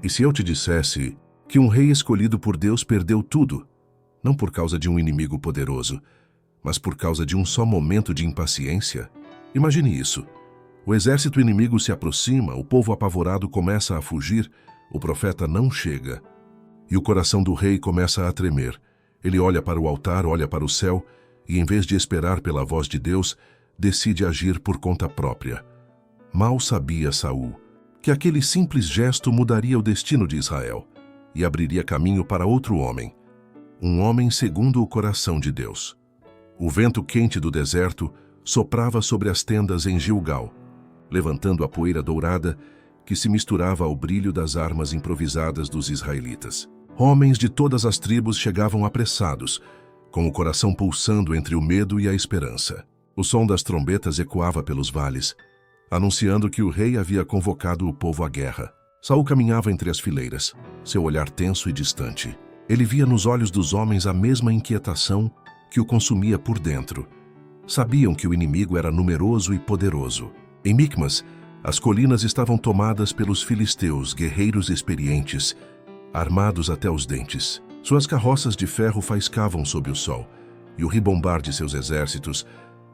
E se eu te dissesse que um rei escolhido por Deus perdeu tudo, não por causa de um inimigo poderoso, mas por causa de um só momento de impaciência? Imagine isso. O exército inimigo se aproxima, o povo apavorado começa a fugir, o profeta não chega. E o coração do rei começa a tremer. Ele olha para o altar, olha para o céu, e em vez de esperar pela voz de Deus, decide agir por conta própria. Mal sabia Saul que aquele simples gesto mudaria o destino de Israel e abriria caminho para outro homem, um homem segundo o coração de Deus. O vento quente do deserto soprava sobre as tendas em Gilgal, levantando a poeira dourada que se misturava ao brilho das armas improvisadas dos israelitas. Homens de todas as tribos chegavam apressados, com o coração pulsando entre o medo e a esperança. O som das trombetas ecoava pelos vales, anunciando que o rei havia convocado o povo à guerra. Saul caminhava entre as fileiras, seu olhar tenso e distante. Ele via nos olhos dos homens a mesma inquietação que o consumia por dentro. Sabiam que o inimigo era numeroso e poderoso. Em Micmas, as colinas estavam tomadas pelos filisteus, guerreiros experientes, armados até os dentes. Suas carroças de ferro faiscavam sob o sol, e o ribombar de seus exércitos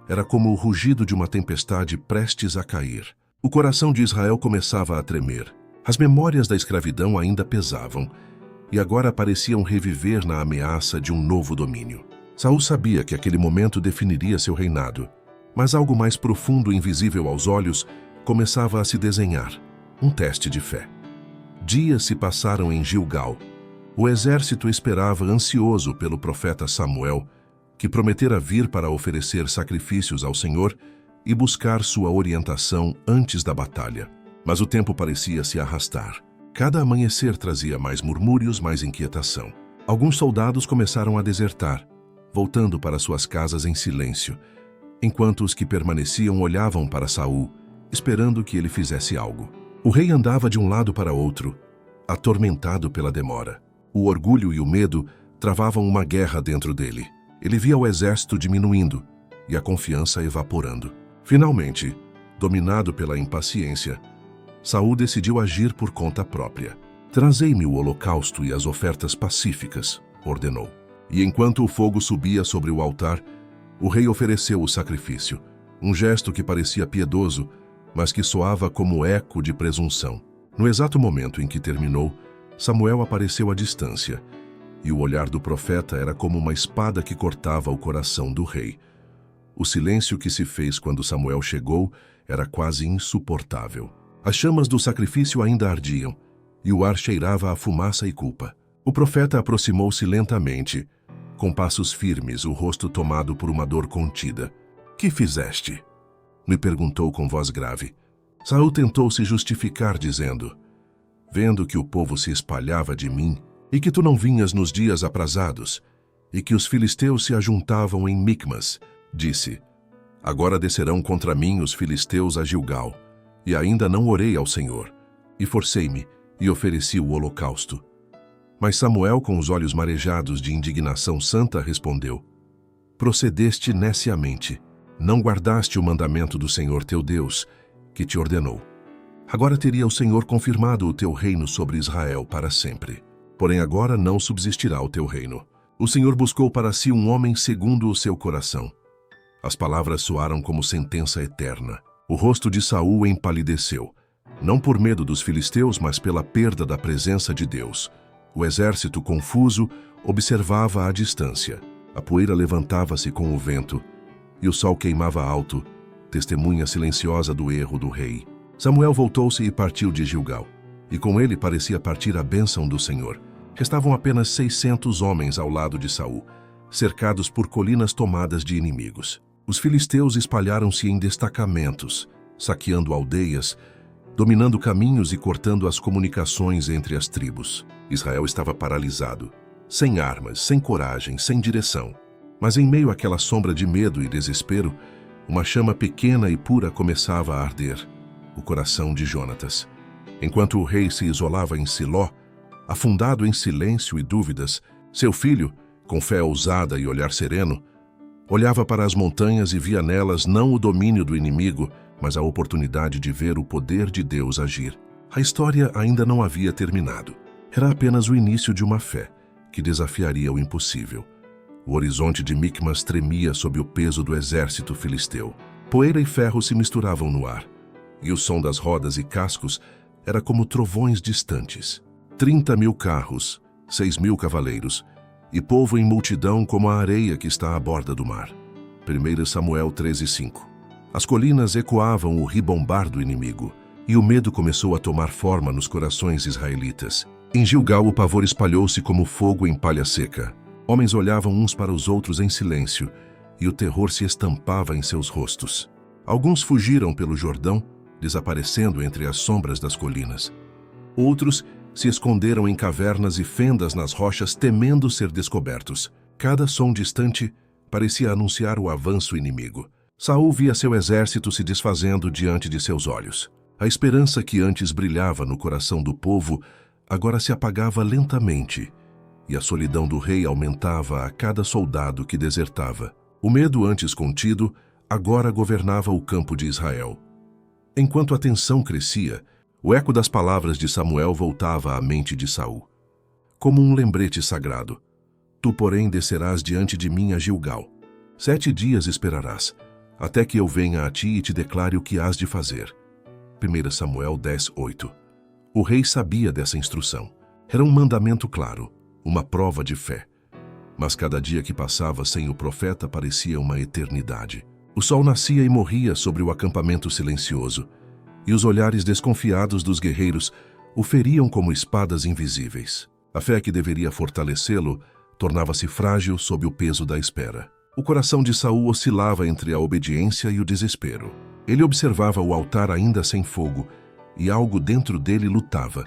era como o rugido de uma tempestade prestes a cair. O coração de Israel começava a tremer. As memórias da escravidão ainda pesavam, e agora pareciam reviver na ameaça de um novo domínio. Saul sabia que aquele momento definiria seu reinado, mas algo mais profundo e invisível aos olhos começava a se desenhar, um teste de fé. Dias se passaram em Gilgal. O exército esperava ansioso pelo profeta Samuel, que prometera vir para oferecer sacrifícios ao Senhor e buscar sua orientação antes da batalha. Mas o tempo parecia se arrastar. Cada amanhecer trazia mais murmúrios, mais inquietação. Alguns soldados começaram a desertar, voltando para suas casas em silêncio, enquanto os que permaneciam olhavam para Saul, esperando que ele fizesse algo. O rei andava de um lado para outro, atormentado pela demora. O orgulho e o medo travavam uma guerra dentro dele. Ele via o exército diminuindo e a confiança evaporando. Finalmente, dominado pela impaciência, Saul decidiu agir por conta própria. "Trazei-me o holocausto e as ofertas pacíficas", ordenou. E enquanto o fogo subia sobre o altar, o rei ofereceu o sacrifício, um gesto que parecia piedoso, mas que soava como eco de presunção. No exato momento em que terminou, Samuel apareceu à distância, e o olhar do profeta era como uma espada que cortava o coração do rei. O silêncio que se fez quando Samuel chegou era quase insuportável. As chamas do sacrifício ainda ardiam, e o ar cheirava a fumaça e culpa. O profeta aproximou-se lentamente, com passos firmes, o rosto tomado por uma dor contida. "Que fizeste?" me perguntou com voz grave. Saul tentou se justificar, dizendo: "Vendo que o povo se espalhava de mim, e que tu não vinhas nos dias aprazados, e que os filisteus se ajuntavam em Micmas, disse: Agora descerão contra mim os filisteus a Gilgal, e ainda não orei ao Senhor, e forcei-me e ofereci o holocausto." Mas Samuel, com os olhos marejados de indignação santa, respondeu: "Procedeste neciamente, não guardaste o mandamento do Senhor teu Deus, que te ordenou. Agora teria o Senhor confirmado o teu reino sobre Israel para sempre. Porém agora não subsistirá o teu reino. O Senhor buscou para si um homem segundo o seu coração." As palavras soaram como sentença eterna. O rosto de Saul empalideceu, não por medo dos filisteus, mas pela perda da presença de Deus. O exército, confuso, observava à distância. A poeira levantava-se com o vento, e o sol queimava alto, testemunha silenciosa do erro do rei. Samuel voltou-se e partiu de Gilgal, e com ele parecia partir a bênção do Senhor. Restavam apenas 600 homens ao lado de Saul, cercados por colinas tomadas de inimigos. Os filisteus espalharam-se em destacamentos, saqueando aldeias, dominando caminhos e cortando as comunicações entre as tribos. Israel estava paralisado, sem armas, sem coragem, sem direção. Mas em meio àquela sombra de medo e desespero, uma chama pequena e pura começava a arder, o coração de Jonatas. Enquanto o rei se isolava em Siló, afundado em silêncio e dúvidas, seu filho, com fé ousada e olhar sereno, olhava para as montanhas e via nelas não o domínio do inimigo, mas a oportunidade de ver o poder de Deus agir. A história ainda não havia terminado. Era apenas o início de uma fé que desafiaria o impossível. O horizonte de Micmas tremia sob o peso do exército filisteu. Poeira e ferro se misturavam no ar, e o som das rodas e cascos era como trovões distantes. 30.000 carros, 6.000 cavaleiros, e povo em multidão como a areia que está à borda do mar. 1 Samuel 13:5. As colinas ecoavam o ribombar do inimigo, e o medo começou a tomar forma nos corações israelitas. Em Gilgal o pavor espalhou-se como fogo em palha seca. Homens olhavam uns para os outros em silêncio, e o terror se estampava em seus rostos. Alguns fugiram pelo Jordão, desaparecendo entre as sombras das colinas. Outros se esconderam em cavernas e fendas nas rochas, temendo ser descobertos. Cada som distante parecia anunciar o avanço inimigo. Saul via seu exército se desfazendo diante de seus olhos. A esperança que antes brilhava no coração do povo agora se apagava lentamente, e a solidão do rei aumentava a cada soldado que desertava. O medo antes contido agora governava o campo de Israel. Enquanto a tensão crescia, o eco das palavras de Samuel voltava à mente de Saul. Como um lembrete sagrado: Tu, porém, descerás diante de mim a Gilgal. 7 dias esperarás, até que eu venha a ti e te declare o que hás de fazer. 1 Samuel 10:8. O rei sabia dessa instrução. Era um mandamento claro, uma prova de fé. Mas cada dia que passava sem o profeta parecia uma eternidade. O sol nascia e morria sobre o acampamento silencioso, e os olhares desconfiados dos guerreiros o feriam como espadas invisíveis. A fé que deveria fortalecê-lo tornava-se frágil sob o peso da espera. O coração de Saul oscilava entre a obediência e o desespero. Ele observava o altar ainda sem fogo, e algo dentro dele lutava,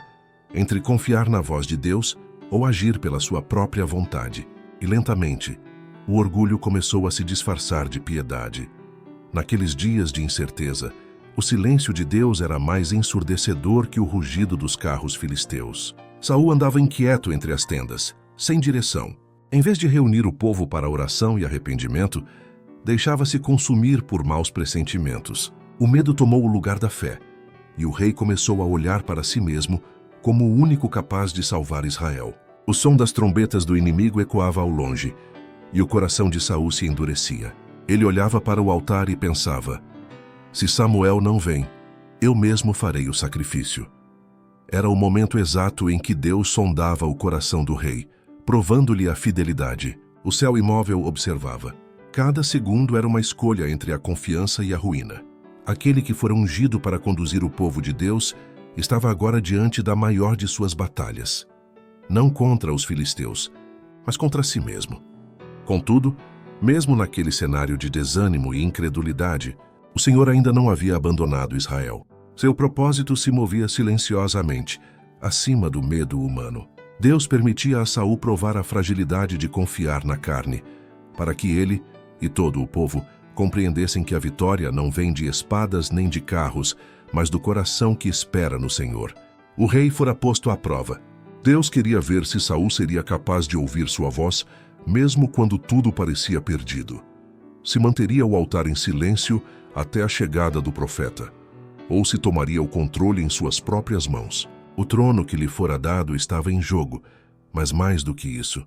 entre confiar na voz de Deus ou agir pela sua própria vontade. E lentamente, o orgulho começou a se disfarçar de piedade. Naqueles dias de incerteza, o silêncio de Deus era mais ensurdecedor que o rugido dos carros filisteus. Saul andava inquieto entre as tendas, sem direção. Em vez de reunir o povo para oração e arrependimento, deixava-se consumir por maus pressentimentos. O medo tomou o lugar da fé, e o rei começou a olhar para si mesmo como o único capaz de salvar Israel. O som das trombetas do inimigo ecoava ao longe, e o coração de Saul se endurecia. Ele olhava para o altar e pensava: se Samuel não vem, eu mesmo farei o sacrifício. Era o momento exato em que Deus sondava o coração do rei, provando-lhe a fidelidade. O céu imóvel observava. Cada segundo era uma escolha entre a confiança e a ruína. Aquele que fora ungido para conduzir o povo de Deus estava agora diante da maior de suas batalhas. Não contra os filisteus, mas contra si mesmo. Contudo, mesmo naquele cenário de desânimo e incredulidade, o Senhor ainda não havia abandonado Israel. Seu propósito se movia silenciosamente, acima do medo humano. Deus permitia a Saul provar a fragilidade de confiar na carne, para que ele e todo o povo compreendessem que a vitória não vem de espadas nem de carros, mas do coração que espera no Senhor. O rei fora posto à prova. Deus queria ver se Saul seria capaz de ouvir sua voz, mesmo quando tudo parecia perdido. Se manteria o altar em silêncio até a chegada do profeta, ou se tomaria o controle em suas próprias mãos. O trono que lhe fora dado estava em jogo, mas mais do que isso,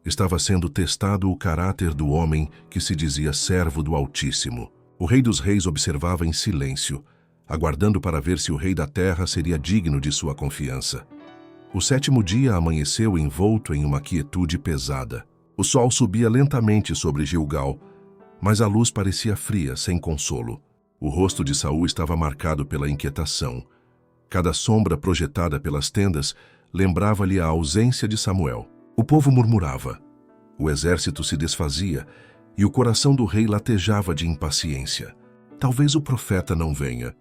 estava sendo testado o caráter do homem que se dizia servo do Altíssimo. O Rei dos Reis observava em silêncio, aguardando para ver se o rei da terra seria digno de sua confiança. O 7º dia amanheceu envolto em uma quietude pesada. O sol subia lentamente sobre Gilgal, mas a luz parecia fria, sem consolo. O rosto de Saul estava marcado pela inquietação. Cada sombra projetada pelas tendas lembrava-lhe a ausência de Samuel. O povo murmurava. O exército se desfazia e o coração do rei latejava de impaciência. Talvez o profeta não venha.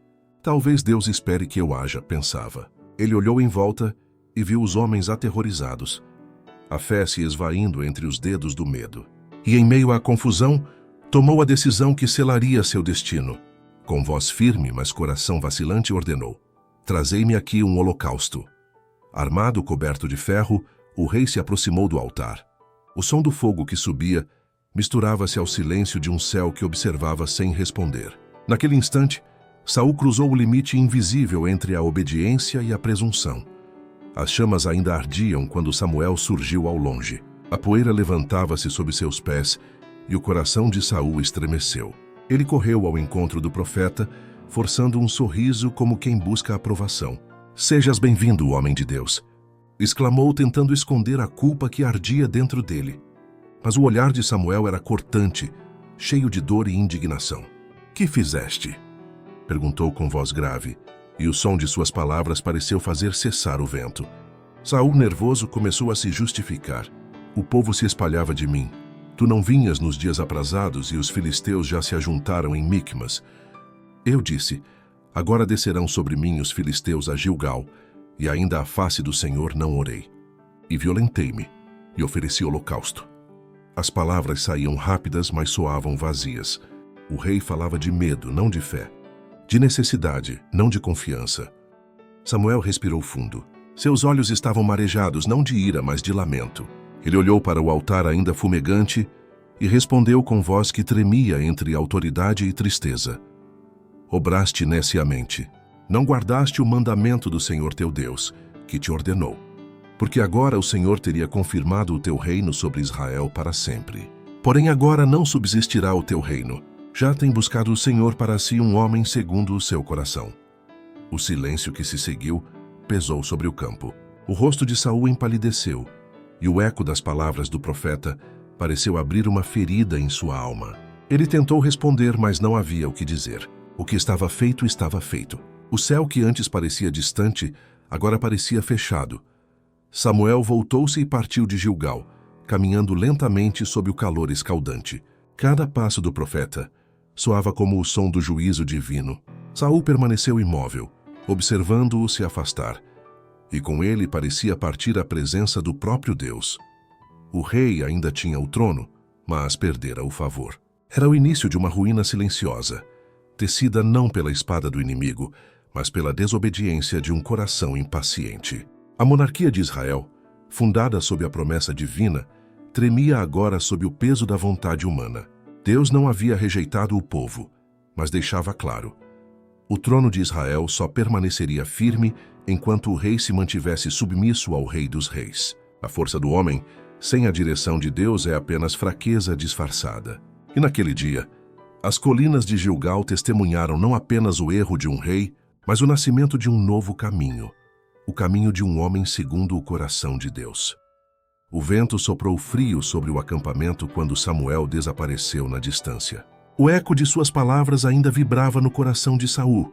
Talvez Deus espere que eu haja, pensava. Ele olhou em volta e viu os homens aterrorizados, a fé se esvaindo entre os dedos do medo. E em meio à confusão, tomou a decisão que selaria seu destino. Com voz firme, mas coração vacilante, ordenou: trazei-me aqui um holocausto. Armado coberto de ferro, o rei se aproximou do altar. O som do fogo que subia misturava-se ao silêncio de um céu que observava sem responder. Naquele instante, Saul cruzou o limite invisível entre a obediência e a presunção. As chamas ainda ardiam quando Samuel surgiu ao longe. A poeira levantava-se sob seus pés e o coração de Saul estremeceu. Ele correu ao encontro do profeta, forçando um sorriso como quem busca aprovação. "Sejas bem-vindo, homem de Deus", exclamou, tentando esconder a culpa que ardia dentro dele. Mas o olhar de Samuel era cortante, cheio de dor e indignação. "Que fizeste?", perguntou com voz grave, e o som de suas palavras pareceu fazer cessar o vento. Saul, nervoso, começou a se justificar. "O povo se espalhava de mim. Tu não vinhas nos dias aprazados e os filisteus já se ajuntaram em Micmas. Eu disse, agora descerão sobre mim os filisteus a Gilgal, e ainda à face do Senhor não orei. E violentei-me, e ofereci holocausto." As palavras saíam rápidas, mas soavam vazias. O rei falava de medo, não de fé. De necessidade, não de confiança. Samuel respirou fundo. Seus olhos estavam marejados, não de ira, mas de lamento. Ele olhou para o altar ainda fumegante e respondeu com voz que tremia entre autoridade e tristeza. "Obraste neciamente. Não guardaste o mandamento do Senhor teu Deus, que te ordenou. Porque agora o Senhor teria confirmado o teu reino sobre Israel para sempre. Porém agora não subsistirá o teu reino. Já tem buscado o Senhor para si um homem segundo o seu coração." O silêncio que se seguiu pesou sobre o campo. O rosto de Saul empalideceu, e o eco das palavras do profeta pareceu abrir uma ferida em sua alma. Ele tentou responder, mas não havia o que dizer. O que estava feito estava feito. O céu que antes parecia distante, agora parecia fechado. Samuel voltou-se e partiu de Gilgal, caminhando lentamente sob o calor escaldante. Cada passo do profeta soava como o som do juízo divino. Saul permaneceu imóvel, observando-o se afastar, e com ele parecia partir a presença do próprio Deus. O rei ainda tinha o trono, mas perdera o favor. Era o início de uma ruína silenciosa, tecida não pela espada do inimigo, mas pela desobediência de um coração impaciente. A monarquia de Israel, fundada sob a promessa divina, tremia agora sob o peso da vontade humana. Deus não havia rejeitado o povo, mas deixava claro: o trono de Israel só permaneceria firme enquanto o rei se mantivesse submisso ao Rei dos Reis. A força do homem, sem a direção de Deus, é apenas fraqueza disfarçada. E naquele dia, as colinas de Gilgal testemunharam não apenas o erro de um rei, mas o nascimento de um novo caminho, o caminho de um homem segundo o coração de Deus. O vento soprou frio sobre o acampamento quando Samuel desapareceu na distância. O eco de suas palavras ainda vibrava no coração de Saul,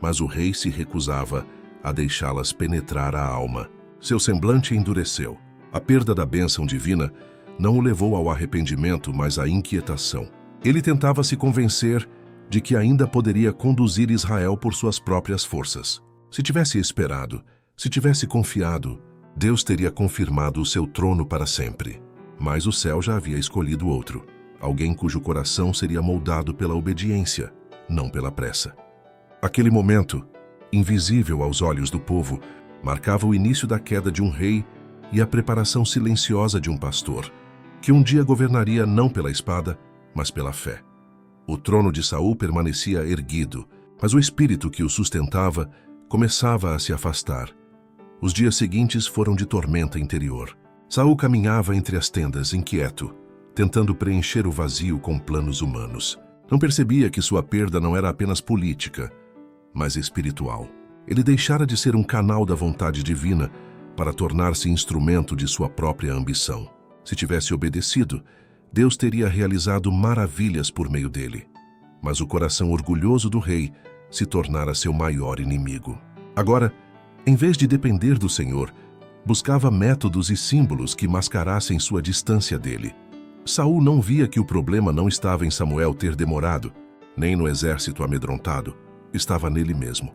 mas o rei se recusava a deixá-las penetrar a alma. Seu semblante endureceu. A perda da bênção divina não o levou ao arrependimento, mas à inquietação. Ele tentava se convencer de que ainda poderia conduzir Israel por suas próprias forças. Se tivesse esperado, se tivesse confiado, Deus teria confirmado o seu trono para sempre. Mas o céu já havia escolhido outro, alguém cujo coração seria moldado pela obediência, não pela pressa. Aquele momento, invisível aos olhos do povo, marcava o início da queda de um rei e a preparação silenciosa de um pastor, que um dia governaria não pela espada, mas pela fé. O trono de Saul permanecia erguido, mas o espírito que o sustentava começava a se afastar. Os dias seguintes foram de tormenta interior. Saul caminhava entre as tendas, inquieto, tentando preencher o vazio com planos humanos. Não percebia que sua perda não era apenas política, mas espiritual. Ele deixara de ser um canal da vontade divina para tornar-se instrumento de sua própria ambição. Se tivesse obedecido, Deus teria realizado maravilhas por meio dele. Mas o coração orgulhoso do rei se tornara seu maior inimigo. Agora, em vez de depender do Senhor, buscava métodos e símbolos que mascarassem sua distância dele. Saul não via que o problema não estava em Samuel ter demorado, nem no exército amedrontado, estava nele mesmo.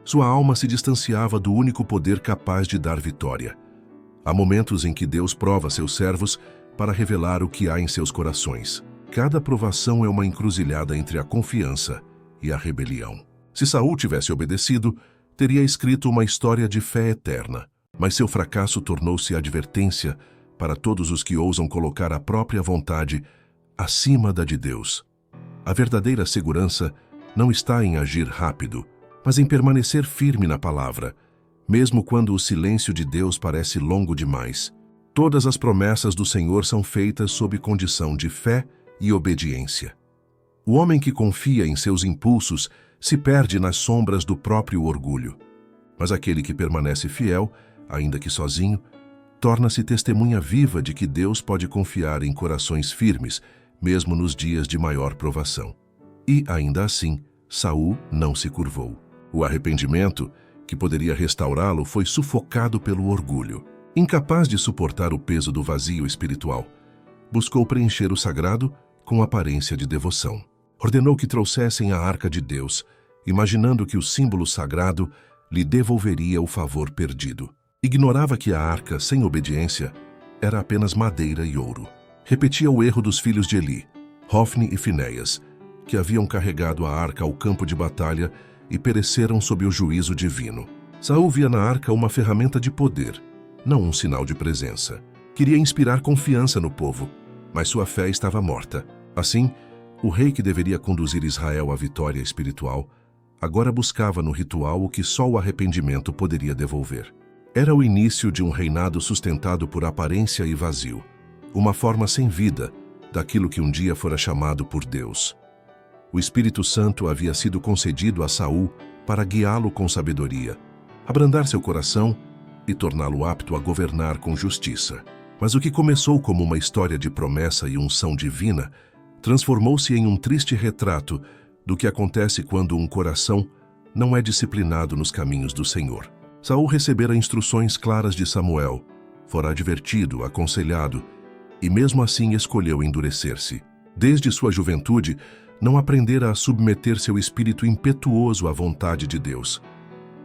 Sua alma se distanciava do único poder capaz de dar vitória. Há momentos em que Deus prova seus servos para revelar o que há em seus corações. Cada provação é uma encruzilhada entre a confiança e a rebelião. Se Saul tivesse obedecido, teria escrito uma história de fé eterna, mas seu fracasso tornou-se advertência para todos os que ousam colocar a própria vontade acima da de Deus. A verdadeira segurança não está em agir rápido, mas em permanecer firme na palavra, mesmo quando o silêncio de Deus parece longo demais. Todas as promessas do Senhor são feitas sob condição de fé e obediência. O homem que confia em seus impulsos se perde nas sombras do próprio orgulho. Mas aquele que permanece fiel, ainda que sozinho, torna-se testemunha viva de que Deus pode confiar em corações firmes, mesmo nos dias de maior provação. E, ainda assim, Saul não se curvou. O arrependimento, que poderia restaurá-lo, foi sufocado pelo orgulho. Incapaz de suportar o peso do vazio espiritual, buscou preencher o sagrado com aparência de devoção. Ordenou que trouxessem a arca de Deus, imaginando que o símbolo sagrado lhe devolveria o favor perdido. Ignorava que a arca, sem obediência, era apenas madeira e ouro. Repetia o erro dos filhos de Eli, Hofni e Finéias, que haviam carregado a arca ao campo de batalha e pereceram sob o juízo divino. Saul via na arca uma ferramenta de poder, não um sinal de presença. Queria inspirar confiança no povo, mas sua fé estava morta. Assim, o rei que deveria conduzir Israel à vitória espiritual, agora buscava no ritual o que só o arrependimento poderia devolver. Era o início de um reinado sustentado por aparência e vazio, uma forma sem vida daquilo que um dia fora chamado por Deus. O Espírito Santo havia sido concedido a Saul para guiá-lo com sabedoria, abrandar seu coração e torná-lo apto a governar com justiça. Mas o que começou como uma história de promessa e unção divina transformou-se em um triste retrato do que acontece quando um coração não é disciplinado nos caminhos do Senhor. Saul recebera instruções claras de Samuel, fora advertido, aconselhado, e mesmo assim escolheu endurecer-se. Desde sua juventude, não aprendera a submeter seu espírito impetuoso à vontade de Deus.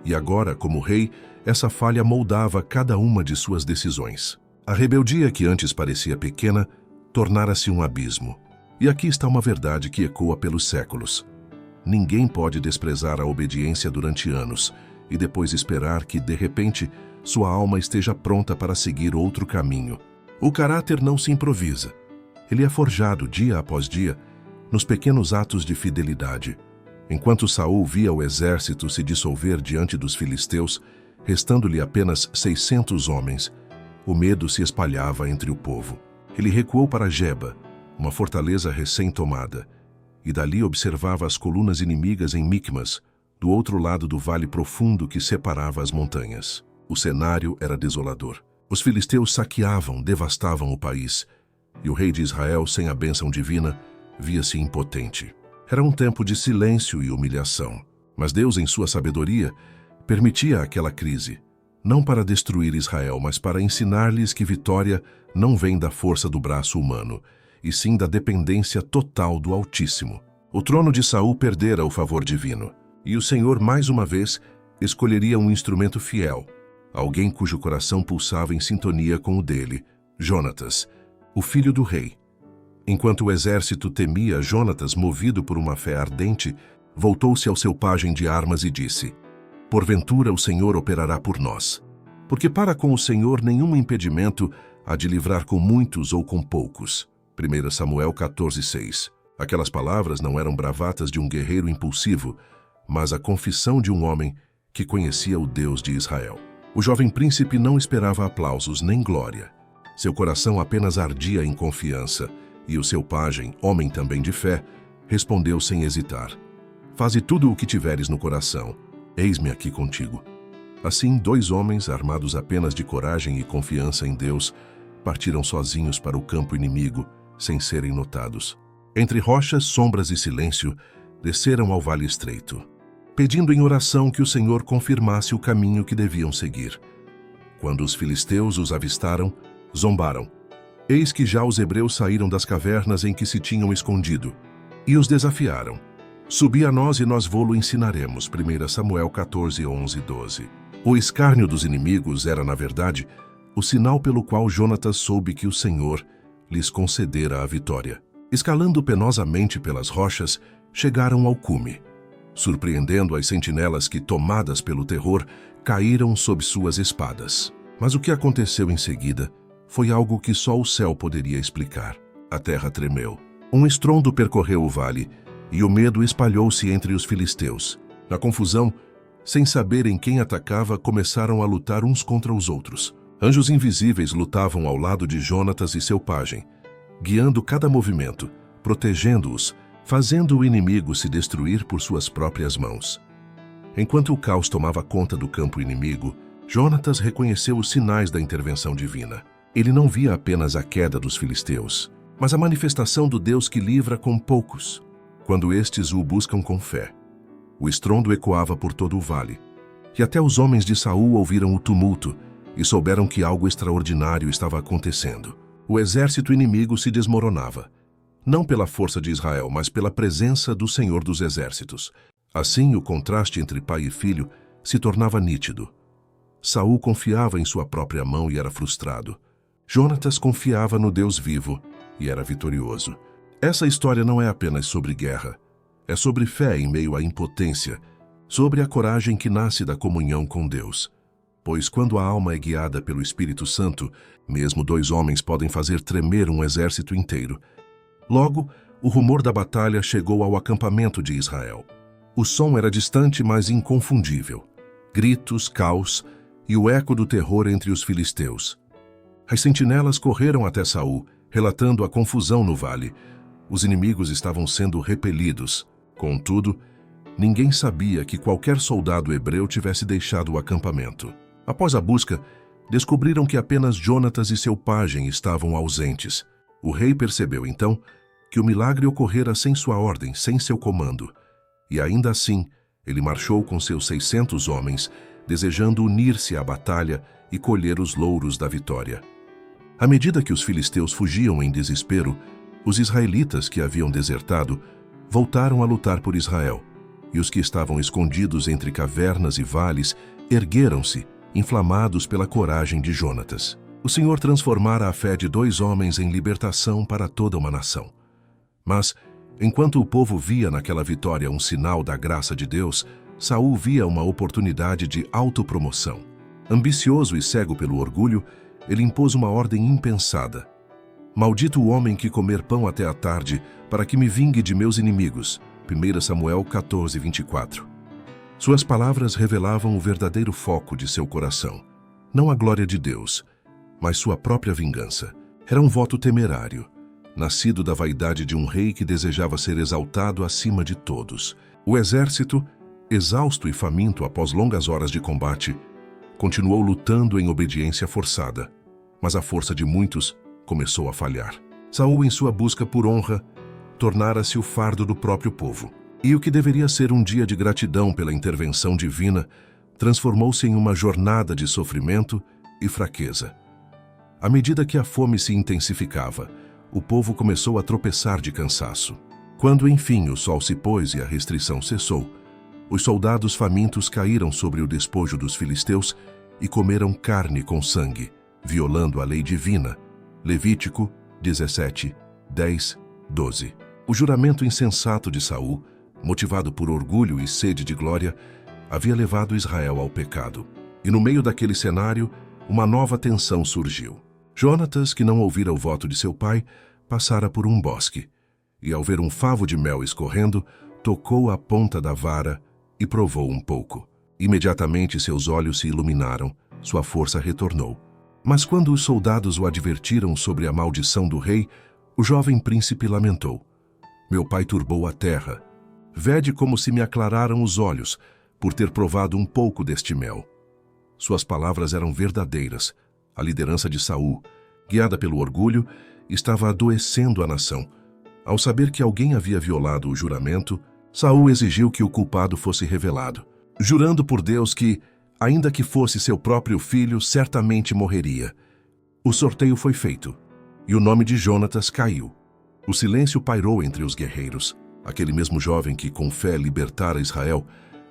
E agora, como rei, essa falha moldava cada uma de suas decisões. A rebeldia que antes parecia pequena, tornara-se um abismo. E aqui está uma verdade que ecoa pelos séculos. Ninguém pode desprezar a obediência durante anos e depois esperar que, de repente, sua alma esteja pronta para seguir outro caminho. O caráter não se improvisa. Ele é forjado dia após dia nos pequenos atos de fidelidade. Enquanto Saul via o exército se dissolver diante dos filisteus, restando-lhe apenas 600 homens, o medo se espalhava entre o povo. Ele recuou para Geba, uma fortaleza recém-tomada, e dali observava as colunas inimigas em Micmas, do outro lado do vale profundo que separava as montanhas. O cenário era desolador. Os filisteus saqueavam, devastavam o país, e o rei de Israel, sem a bênção divina, via-se impotente. Era um tempo de silêncio e humilhação, mas Deus, em sua sabedoria, permitia aquela crise, não para destruir Israel, mas para ensinar-lhes que vitória não vem da força do braço humano, e sim da dependência total do Altíssimo. O trono de Saul perdera o favor divino, e o Senhor, mais uma vez, escolheria um instrumento fiel, alguém cujo coração pulsava em sintonia com o dele, Jonatas, o filho do rei. Enquanto o exército temia, Jonatas, movido por uma fé ardente, voltou-se ao seu pajem de armas e disse: "Porventura o Senhor operará por nós, porque para com o Senhor nenhum impedimento há de livrar com muitos ou com poucos." 1 Samuel 14:6. Aquelas palavras não eram bravatas de um guerreiro impulsivo, mas a confissão de um homem que conhecia o Deus de Israel. O jovem príncipe não esperava aplausos nem glória. Seu coração apenas ardia em confiança, e o seu pajem, homem também de fé, respondeu sem hesitar: "Faze tudo o que tiveres no coração, eis-me aqui contigo." Assim, 2 homens, armados apenas de coragem e confiança em Deus, partiram sozinhos para o campo inimigo, sem serem notados. Entre rochas, sombras e silêncio, desceram ao vale estreito, pedindo em oração que o Senhor confirmasse o caminho que deviam seguir. Quando os filisteus os avistaram, zombaram. Eis que já os hebreus saíram das cavernas em que se tinham escondido, e os desafiaram: "Subi a nós e nós vô-lo ensinaremos." 1 Samuel 14, 11, 12. O escárnio dos inimigos era, na verdade, o sinal pelo qual Jonatas soube que o Senhor lhes concedera a vitória. Escalando penosamente pelas rochas, chegaram ao cume, surpreendendo as sentinelas que, tomadas pelo terror, caíram sob suas espadas. Mas o que aconteceu em seguida foi algo que só o céu poderia explicar. A terra tremeu. Um estrondo percorreu o vale, e o medo espalhou-se entre os filisteus. Na confusão, sem saberem quem atacava, começaram a lutar uns contra os outros. Anjos invisíveis lutavam ao lado de Jonatas e seu pajem, guiando cada movimento, protegendo-os, fazendo o inimigo se destruir por suas próprias mãos. Enquanto o caos tomava conta do campo inimigo, Jonatas reconheceu os sinais da intervenção divina. Ele não via apenas a queda dos filisteus, mas a manifestação do Deus que livra com poucos, quando estes o buscam com fé. O estrondo ecoava por todo o vale, e até os homens de Saul ouviram o tumulto e souberam que algo extraordinário estava acontecendo. O exército inimigo se desmoronava, não pela força de Israel, mas pela presença do Senhor dos Exércitos. Assim, o contraste entre pai e filho se tornava nítido. Saul confiava em sua própria mão e era frustrado. Jonatas confiava no Deus vivo e era vitorioso. Essa história não é apenas sobre guerra. É sobre fé em meio à impotência, sobre a coragem que nasce da comunhão com Deus. Pois quando a alma é guiada pelo Espírito Santo, mesmo 2 homens podem fazer tremer um exército inteiro. Logo, o rumor da batalha chegou ao acampamento de Israel. O som era distante, mas inconfundível. Gritos, caos e o eco do terror entre os filisteus. As sentinelas correram até Saul, relatando a confusão no vale. Os inimigos estavam sendo repelidos. Contudo, ninguém sabia que qualquer soldado hebreu tivesse deixado o acampamento. Após a busca, descobriram que apenas Jonatas e seu pajem estavam ausentes. O rei percebeu, então, que o milagre ocorrera sem sua ordem, sem seu comando. E ainda assim, ele marchou com seus 600 homens, desejando unir-se à batalha e colher os louros da vitória. À medida que os filisteus fugiam em desespero, os israelitas que haviam desertado voltaram a lutar por Israel, e os que estavam escondidos entre cavernas e vales ergueram-se, inflamados pela coragem de Jonatas. O Senhor transformara a fé de 2 homens em libertação para toda uma nação. Mas, enquanto o povo via naquela vitória um sinal da graça de Deus, Saul via uma oportunidade de autopromoção. Ambicioso e cego pelo orgulho, ele impôs uma ordem impensada. Maldito o homem que comer pão até a tarde, para que me vingue de meus inimigos. 1 Samuel 14, 24. Suas palavras revelavam o verdadeiro foco de seu coração. Não a glória de Deus, mas sua própria vingança. Era um voto temerário, nascido da vaidade de um rei que desejava ser exaltado acima de todos. O exército, exausto e faminto após longas horas de combate, continuou lutando em obediência forçada, mas a força de muitos começou a falhar. Saul, em sua busca por honra, tornara-se o fardo do próprio povo. E o que deveria ser um dia de gratidão pela intervenção divina, transformou-se em uma jornada de sofrimento e fraqueza. À medida que a fome se intensificava, o povo começou a tropeçar de cansaço. Quando, enfim, o sol se pôs e a restrição cessou, os soldados famintos caíram sobre o despojo dos filisteus e comeram carne com sangue, violando a lei divina. Levítico 17, 10, 12. O juramento insensato de Saul, motivado por orgulho e sede de glória, havia levado Israel ao pecado. E no meio daquele cenário, uma nova tensão surgiu. Jonatas, que não ouvira o voto de seu pai, passara por um bosque, e ao ver um favo de mel escorrendo, tocou a ponta da vara e provou um pouco. Imediatamente seus olhos se iluminaram, sua força retornou. Mas quando os soldados o advertiram sobre a maldição do rei, o jovem príncipe lamentou: "Meu pai turbou a terra. Vede como se me aclararam os olhos por ter provado um pouco deste mel." Suas palavras eram verdadeiras. A liderança de Saul, guiada pelo orgulho, estava adoecendo a nação. Ao saber que alguém havia violado o juramento, Saul exigiu que o culpado fosse revelado, jurando por Deus que, ainda que fosse seu próprio filho, certamente morreria. O sorteio foi feito, e o nome de Jonatas caiu. O silêncio pairou entre os guerreiros. Aquele mesmo jovem que, com fé, libertara Israel,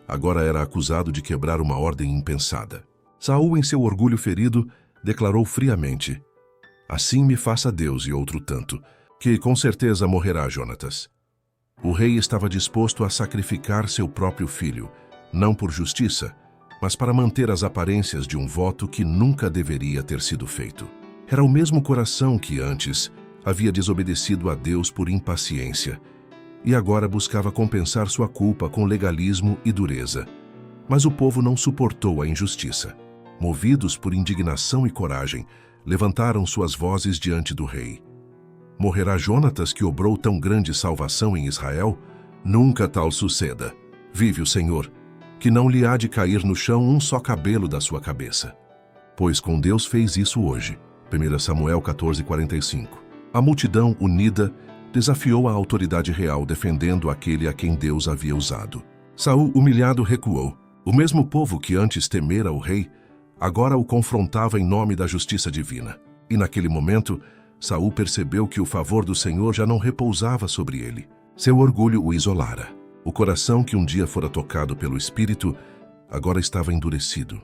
agora era acusado de quebrar uma ordem impensada. Saul, em seu orgulho ferido, declarou friamente: "Assim me faça Deus e outro tanto, que com certeza morrerá Jonatas." O rei estava disposto a sacrificar seu próprio filho, não por justiça, mas para manter as aparências de um voto que nunca deveria ter sido feito. Era o mesmo coração que antes havia desobedecido a Deus por impaciência, e agora buscava compensar sua culpa com legalismo e dureza. Mas o povo não suportou a injustiça. Movidos por indignação e coragem, levantaram suas vozes diante do rei. Morrerá Jonatas, que obrou tão grande salvação em Israel? Nunca tal suceda. Vive o Senhor, que não lhe há de cair no chão um só cabelo da sua cabeça. Pois com Deus fez isso hoje. 1 Samuel 14:45. A multidão unida desafiou a autoridade real, defendendo aquele a quem Deus havia usado. Saul, humilhado, recuou. O mesmo povo que antes temera o rei, agora o confrontava em nome da justiça divina. E naquele momento, Saul percebeu que o favor do Senhor já não repousava sobre ele. Seu orgulho o isolara. O coração que um dia fora tocado pelo Espírito, agora estava endurecido.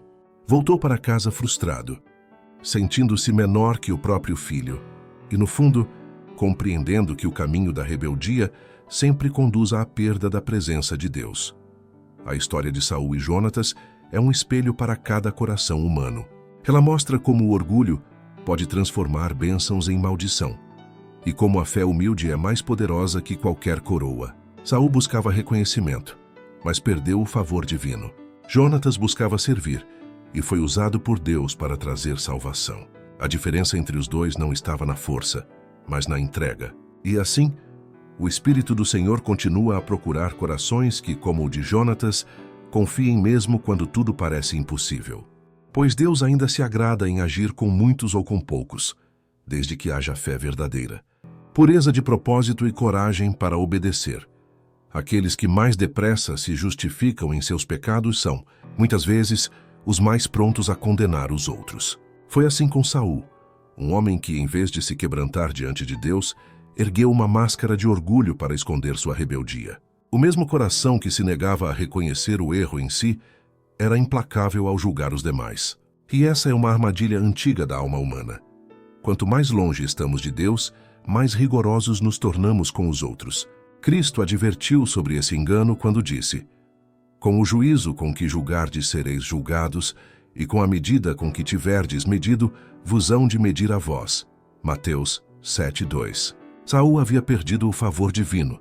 Voltou para casa frustrado, sentindo-se menor que o próprio filho, e no fundo, compreendendo que o caminho da rebeldia sempre conduz à perda da presença de Deus. A história de Saul e Jonatas é um espelho para cada coração humano. Ela mostra como o orgulho pode transformar bênçãos em maldição, e como a fé humilde é mais poderosa que qualquer coroa. Saul buscava reconhecimento, mas perdeu o favor divino. Jonatas buscava servir, e foi usado por Deus para trazer salvação. A diferença entre os dois não estava na força, mas na entrega. E assim, o Espírito do Senhor continua a procurar corações que, como o de Jonatas, confiem mesmo quando tudo parece impossível. Pois Deus ainda se agrada em agir com muitos ou com poucos, desde que haja fé verdadeira, pureza de propósito e coragem para obedecer. Aqueles que mais depressa se justificam em seus pecados são, muitas vezes, os mais prontos a condenar os outros. Foi assim com Saul, um homem que, em vez de se quebrantar diante de Deus, ergueu uma máscara de orgulho para esconder sua rebeldia. O mesmo coração que se negava a reconhecer o erro em si, era implacável ao julgar os demais. E essa é uma armadilha antiga da alma humana. Quanto mais longe estamos de Deus, mais rigorosos nos tornamos com os outros. Cristo advertiu sobre esse engano quando disse: "Com o juízo com que julgardes sereis julgados, e com a medida com que tiverdes medido, vos hão de medir a vós." Mateus 7:2. Saul havia perdido o favor divino,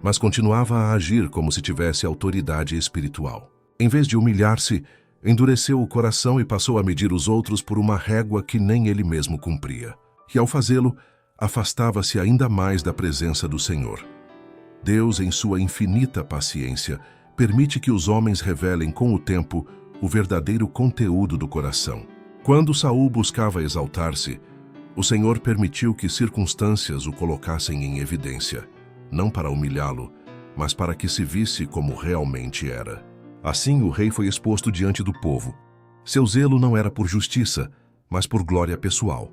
mas continuava a agir como se tivesse autoridade espiritual. Em vez de humilhar-se, endureceu o coração e passou a medir os outros por uma régua que nem ele mesmo cumpria. E ao fazê-lo, afastava-se ainda mais da presença do Senhor. Deus, em sua infinita paciência, permite que os homens revelem com o tempo o verdadeiro conteúdo do coração. Quando Saul buscava exaltar-se, o Senhor permitiu que circunstâncias o colocassem em evidência, não para humilhá-lo, mas para que se visse como realmente era. Assim, o rei foi exposto diante do povo. Seu zelo não era por justiça, mas por glória pessoal.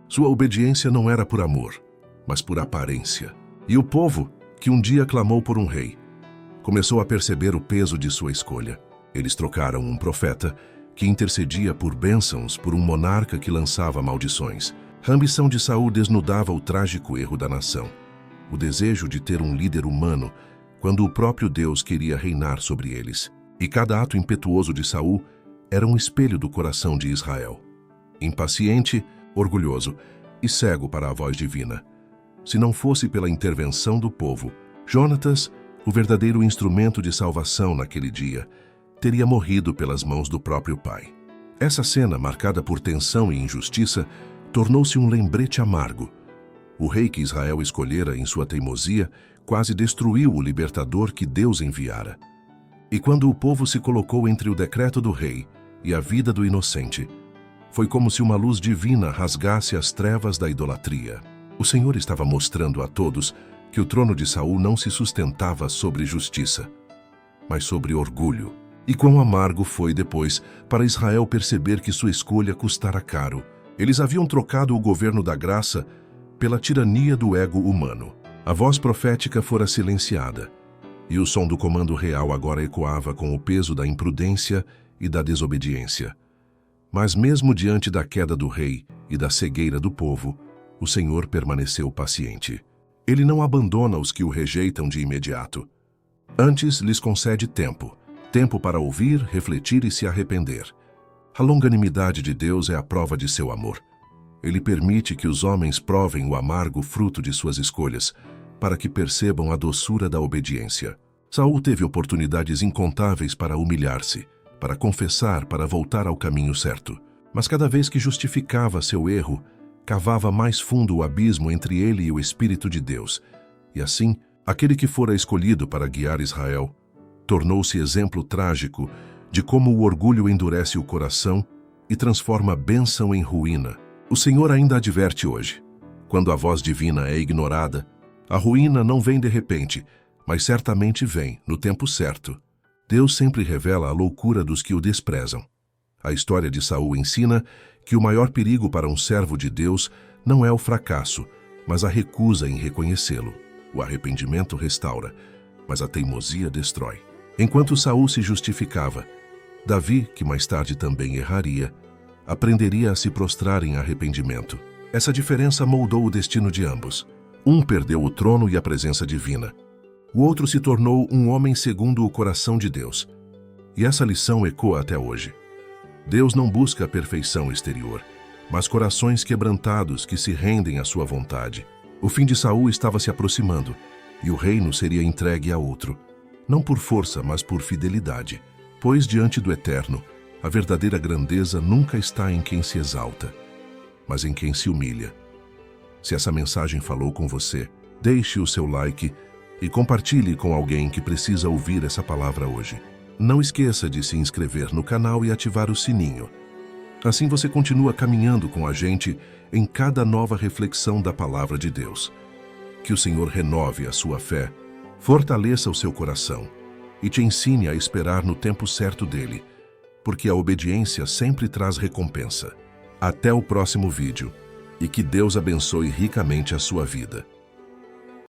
Sua obediência não era por amor, mas por aparência. E o povo, que um dia clamou por um rei, começou a perceber o peso de sua escolha. Eles trocaram um profeta, que intercedia por bênçãos, por um monarca que lançava maldições. A ambição de Saul desnudava o trágico erro da nação, o desejo de ter um líder humano, quando o próprio Deus queria reinar sobre eles. E cada ato impetuoso de Saul era um espelho do coração de Israel. Impaciente, orgulhoso e cego para a voz divina. Se não fosse pela intervenção do povo, Jonatas, o verdadeiro instrumento de salvação naquele dia, teria morrido pelas mãos do próprio pai. Essa cena, marcada por tensão e injustiça, tornou-se um lembrete amargo. O rei que Israel escolhera em sua teimosia quase destruiu o libertador que Deus enviara. E quando o povo se colocou entre o decreto do rei e a vida do inocente, foi como se uma luz divina rasgasse as trevas da idolatria. O Senhor estava mostrando a todos que o trono de Saul não se sustentava sobre justiça, mas sobre orgulho. E quão amargo foi depois para Israel perceber que sua escolha custara caro. Eles haviam trocado o governo da graça pela tirania do ego humano. A voz profética fora silenciada, e o som do comando real agora ecoava com o peso da imprudência e da desobediência. Mas mesmo diante da queda do rei e da cegueira do povo, o Senhor permaneceu paciente. Ele não abandona os que o rejeitam de imediato. Antes lhes concede tempo para ouvir, refletir e se arrepender. A longanimidade de Deus é a prova de seu amor. Ele permite que os homens provem o amargo fruto de suas escolhas, para que percebam a doçura da obediência. Saul teve oportunidades incontáveis para humilhar-se, para confessar, para voltar ao caminho certo. Mas cada vez que justificava seu erro, cavava mais fundo o abismo entre ele e o Espírito de Deus. E assim, aquele que fora escolhido para guiar Israel, tornou-se exemplo trágico de como o orgulho endurece o coração e transforma bênção em ruína. O Senhor ainda adverte hoje. Quando a voz divina é ignorada, a ruína não vem de repente, mas certamente vem, no tempo certo. Deus sempre revela a loucura dos que o desprezam. A história de Saul ensina que o maior perigo para um servo de Deus não é o fracasso, mas a recusa em reconhecê-lo. O arrependimento restaura, mas a teimosia destrói. Enquanto Saul se justificava, Davi, que mais tarde também erraria, aprenderia a se prostrar em arrependimento. Essa diferença moldou o destino de ambos. Um perdeu o trono e a presença divina. O outro se tornou um homem segundo o coração de Deus. E essa lição ecoa até hoje. Deus não busca a perfeição exterior, mas corações quebrantados que se rendem à sua vontade. O fim de Saul estava se aproximando, e o reino seria entregue a outro, não por força, mas por fidelidade. Pois diante do Eterno, a verdadeira grandeza nunca está em quem se exalta, mas em quem se humilha. Se essa mensagem falou com você, deixe o seu like e compartilhe com alguém que precisa ouvir essa palavra hoje. Não esqueça de se inscrever no canal e ativar o sininho. Assim você continua caminhando com a gente em cada nova reflexão da palavra de Deus. Que o Senhor renove a sua fé, fortaleça o seu coração e te ensine a esperar no tempo certo dele, porque a obediência sempre traz recompensa. Até o próximo vídeo e que Deus abençoe ricamente a sua vida.